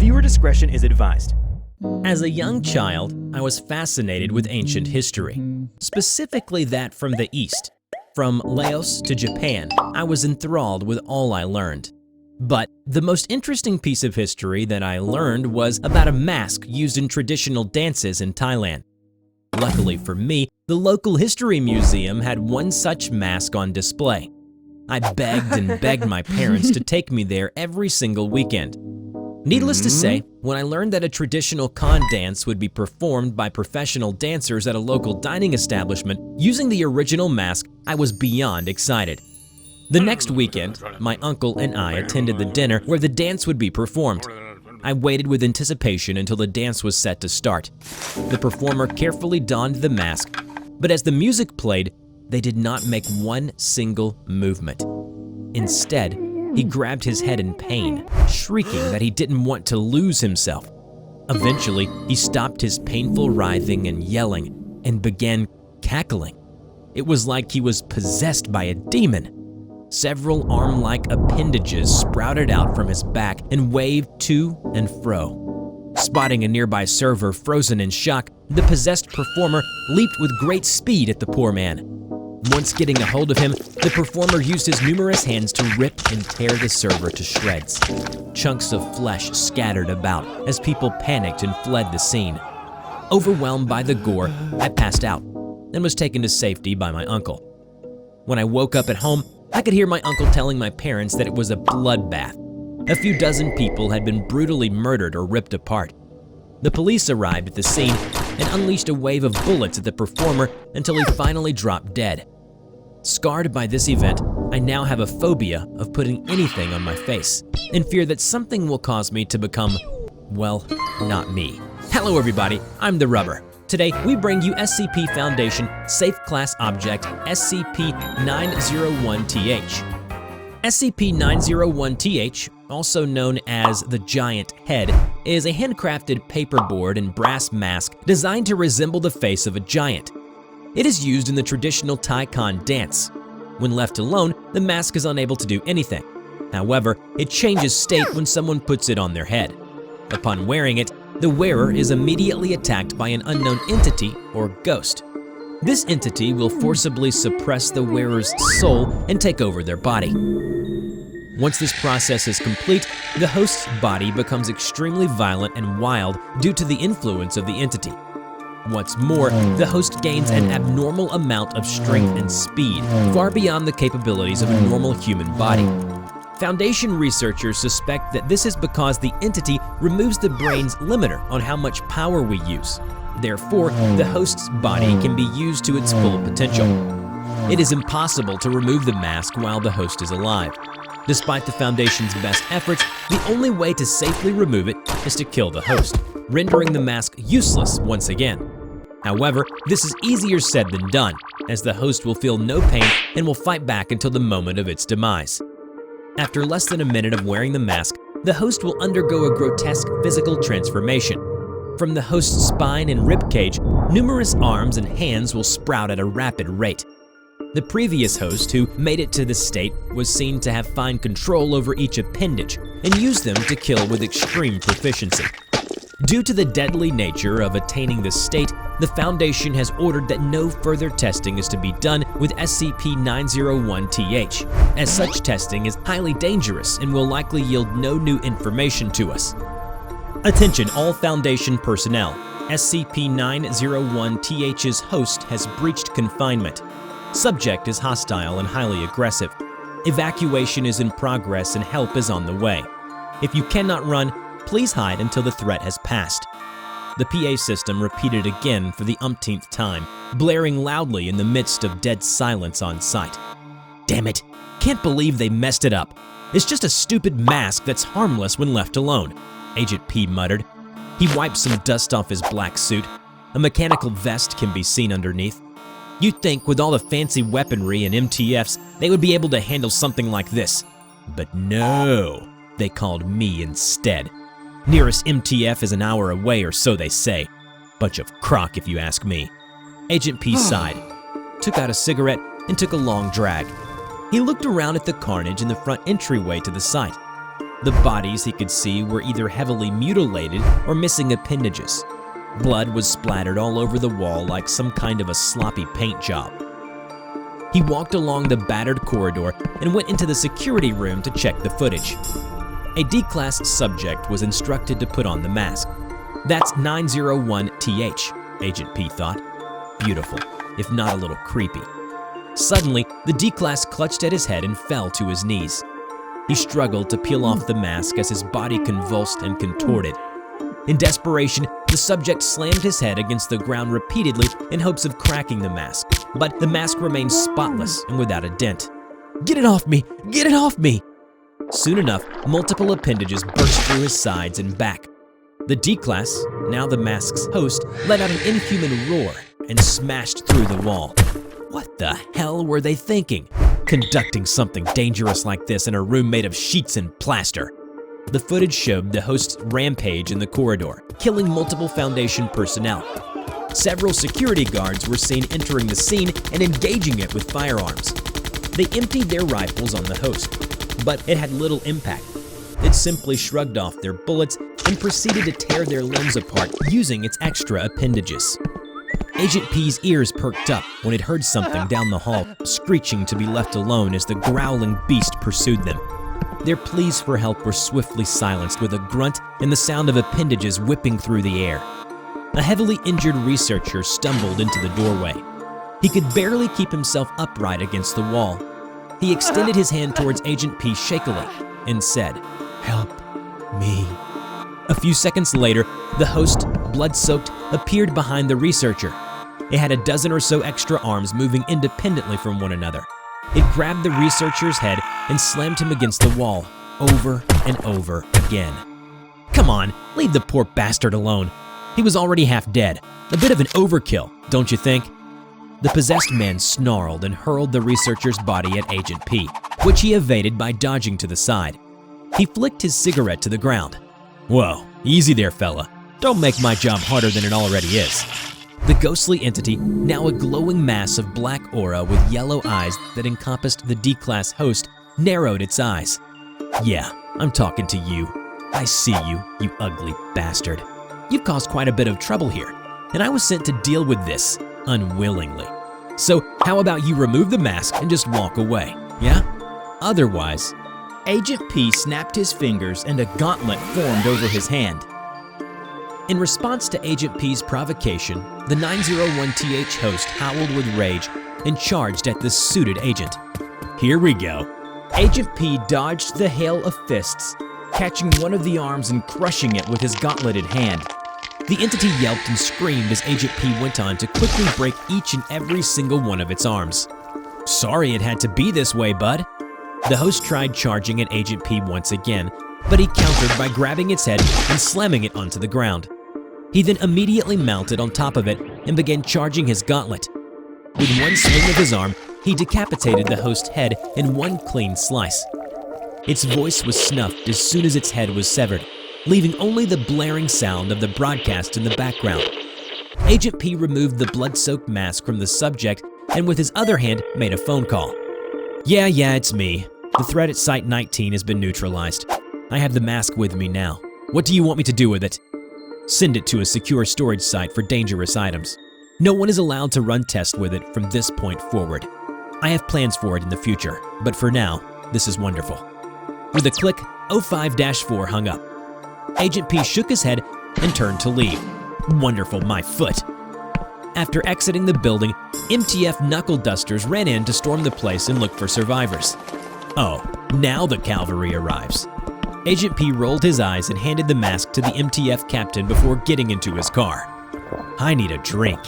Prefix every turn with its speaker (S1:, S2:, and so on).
S1: Viewer discretion is advised.
S2: As a young child, I was fascinated with ancient history, specifically that from the East. From Laos to Japan, I was enthralled with all I learned. But the most interesting piece of history that I learned was about a mask used in traditional dances in Thailand. Luckily for me, the local history museum had one such mask on display. I begged and begged my parents to take me there every single weekend. Needless to say, when I learned that a traditional Khan dance would be performed by professional dancers at a local dining establishment using the original mask, I was beyond excited. The next weekend, my uncle and I attended the dinner where the dance would be performed. I waited with anticipation until the dance was set to start. The performer carefully donned the mask, but as the music played, they did not make one single movement. Instead, he grabbed his head in pain, shrieking that he didn't want to lose himself. Eventually, he stopped his painful writhing and yelling and began cackling. It was like he was possessed by a demon. Several arm-like appendages sprouted out from his back and waved to and fro. Spotting a nearby server frozen in shock, the possessed performer leaped with great speed at the poor man. Once getting a hold of him, the performer used his numerous hands to rip and tear the server to shreds. Chunks of flesh scattered about as people panicked and fled the scene. Overwhelmed by the gore, I passed out and was taken to safety by my uncle. When I woke up at home, I could hear my uncle telling my parents that it was a bloodbath. A few dozen people had been brutally murdered or ripped apart. The police arrived at the scene and unleashed a wave of bullets at the performer until he finally dropped dead. Scarred by this event, I now have a phobia of putting anything on my face and fear that something will cause me to become, well, not me. Hello everybody, I'm TheRubber. Today, we bring you SCP Foundation SAFE Class Object SCP-901-TH. SCP-901-TH, also known as the Giant Head, is a handcrafted paperboard and brass mask designed to resemble the face of a giant. It is used in the traditional Thai Khan dance. When left alone, the mask is unable to do anything. However, it changes state when someone puts it on their head. Upon wearing it, the wearer is immediately attacked by an unknown entity or ghost. This entity will forcibly suppress the wearer's soul and take over their body. Once this process is complete, the host's body becomes extremely violent and wild due to the influence of the entity. What's more, the host gains an abnormal amount of strength and speed, far beyond the capabilities of a normal human body. Foundation researchers suspect that this is because the entity removes the brain's limiter on how much power we use. Therefore, the host's body can be used to its full potential. It is impossible to remove the mask while the host is alive. Despite the Foundation's best efforts, the only way to safely remove it is to kill the host, rendering the mask useless once again. However, this is easier said than done, as the host will feel no pain and will fight back until the moment of its demise. After less than a minute of wearing the mask, the host will undergo a grotesque physical transformation. From the host's spine and ribcage, numerous arms and hands will sprout at a rapid rate. The previous host who made it to this state was seen to have fine control over each appendage and used them to kill with extreme proficiency. Due to the deadly nature of attaining this state, the Foundation has ordered that no further testing is to be done with SCP-901-TH, as such testing is highly dangerous and will likely yield no new information to us. Attention all Foundation personnel, SCP-901-TH's host has breached confinement. Subject is hostile and highly aggressive. Evacuation is in progress and help is on the way. If you cannot run, please hide until the threat has passed. The PA system repeated again for the umpteenth time, blaring loudly in the midst of dead silence on site. Damn it, can't believe they messed it up. It's just a stupid mask that's harmless when left alone, Agent P muttered. He wiped some dust off his black suit. A mechanical vest can be seen underneath. You'd think with all the fancy weaponry and MTFs, they would be able to handle something like this. But no, they called me instead. Nearest MTF is an hour away or so they say. Bunch of crock if you ask me. Agent P sighed, took out a cigarette and took a long drag. He looked around at the carnage in the front entryway to the site. The bodies he could see were either heavily mutilated or missing appendages. Blood was splattered all over the wall like some kind of a sloppy paint job. He walked along the battered corridor and went into the security room to check the footage. A D-class subject was instructed to put on the mask. That's 901-TH, Agent P thought. Beautiful, if not a little creepy. Suddenly, the D-class clutched at his head and fell to his knees. He struggled to peel off the mask as his body convulsed and contorted. In desperation, the subject slammed his head against the ground repeatedly in hopes of cracking the mask, but the mask remained spotless and without a dent. "Get it off me! Get it off me!" Soon enough, multiple appendages burst through his sides and back. The D-class, now the mask's host, let out an inhuman roar and smashed through the wall. What the hell were they thinking, conducting something dangerous like this in a room made of sheets and plaster? The footage showed the host's rampage in the corridor, killing multiple Foundation personnel. Several security guards were seen entering the scene and engaging it with firearms. They emptied their rifles on the host, but it had little impact. It simply shrugged off their bullets and proceeded to tear their limbs apart using its extra appendages. Agent P's ears perked up when it heard something down the hall, screeching to be left alone as the growling beast pursued them. Their pleas for help were swiftly silenced with a grunt and the sound of appendages whipping through the air. A heavily injured researcher stumbled into the doorway. He could barely keep himself upright against the wall. He extended his hand towards Agent P shakily and said, "Help me." A few seconds later, the host, blood-soaked, appeared behind the researcher. It had a dozen or so extra arms moving independently from one another. It grabbed the researcher's head and slammed him against the wall, over and over again. Come on, leave the poor bastard alone. He was already half dead. A bit of an overkill, don't you think? The possessed man snarled and hurled the researcher's body at Agent P, which he evaded by dodging to the side. He flicked his cigarette to the ground. "Whoa, easy there, fella. Don't make my job harder than it already is." The ghostly entity, now a glowing mass of black aura with yellow eyes that encompassed the D-class host, narrowed its eyes. "Yeah, I'm talking to you. I see you, you ugly bastard. You've caused quite a bit of trouble here, and I was sent to deal with this unwillingly. So how about you remove the mask and just walk away, yeah? Otherwise..." Agent P snapped his fingers and a gauntlet formed over his hand. In response to Agent P's provocation, the 901-TH host howled with rage and charged at the suited agent. Here we go. Agent P dodged the hail of fists, catching one of the arms and crushing it with his gauntleted hand. The entity yelped and screamed as Agent P went on to quickly break each and every single one of its arms. "Sorry it had to be this way, bud." The host tried charging at Agent P once again, but he countered by grabbing its head and slamming it onto the ground. He then immediately mounted on top of it and began charging his gauntlet. With one swing of his arm, he decapitated the host's head in one clean slice. Its voice was snuffed as soon as its head was severed, leaving only the blaring sound of the broadcast in the background. Agent P removed the blood-soaked mask from the subject and with his other hand made a phone call. Yeah, it's me. The threat at Site 19 has been neutralized. I have the mask with me now. What do you want me to do with it? Send it to a secure storage site for dangerous items. No one is allowed to run tests with it from this point forward. I have plans for it in the future, but for now, this is wonderful. With a click, 05-4 hung up. Agent P shook his head and turned to leave. Wonderful, my foot. After exiting the building, MTF knuckle dusters ran in to storm the place and look for survivors. Oh, now the cavalry arrives. Agent P rolled his eyes and handed the mask to the MTF captain before getting into his car. I need a drink.